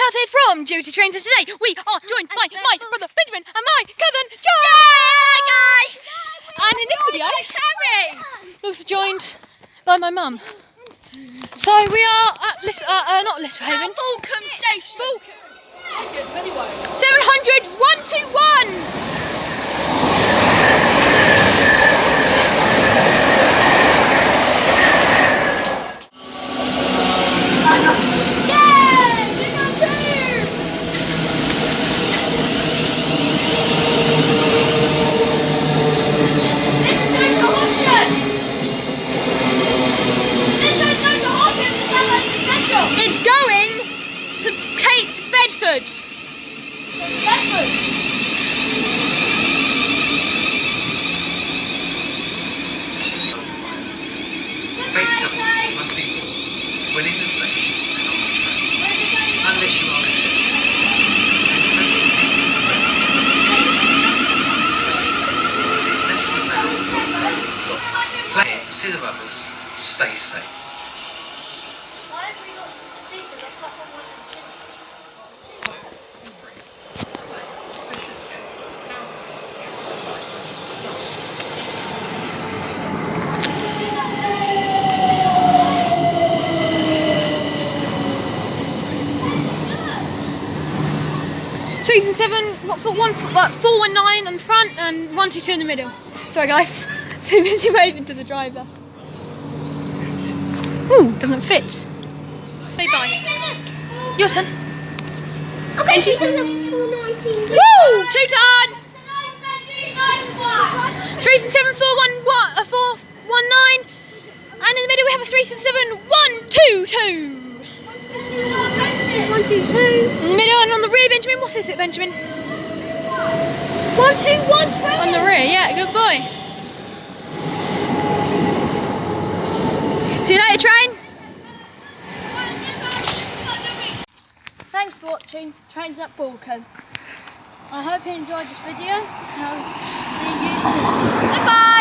Garth here from JBT Trains, and today we are joined by my brother Benjamin and my cousin John! Yeah, guys! And in this video, we're also joined by my mum. So we are at not Little Haven. Balcombe Station. 700 121! It's going to Kate Bedford. Must be winning the station unless you are play it, see the others, stay safe. Trees and 7, 419 on the front and 122 in the middle. Sorry guys, too busy waving to the driver. Ooh, doesn't fit. Say bye. Your turn. Okay, 419. Woo! 2-ton! Nice one. 3 and 7, 419, and in the middle we have a 3 and 7, 122. 122. In the middle and on the rear, Benjamin. What is it, Benjamin? 121. On the rear, yeah, good boy. See you later, train. Thanks for watching Trains at Balcombe. I hope you enjoyed the video and I'll see you soon. Goodbye!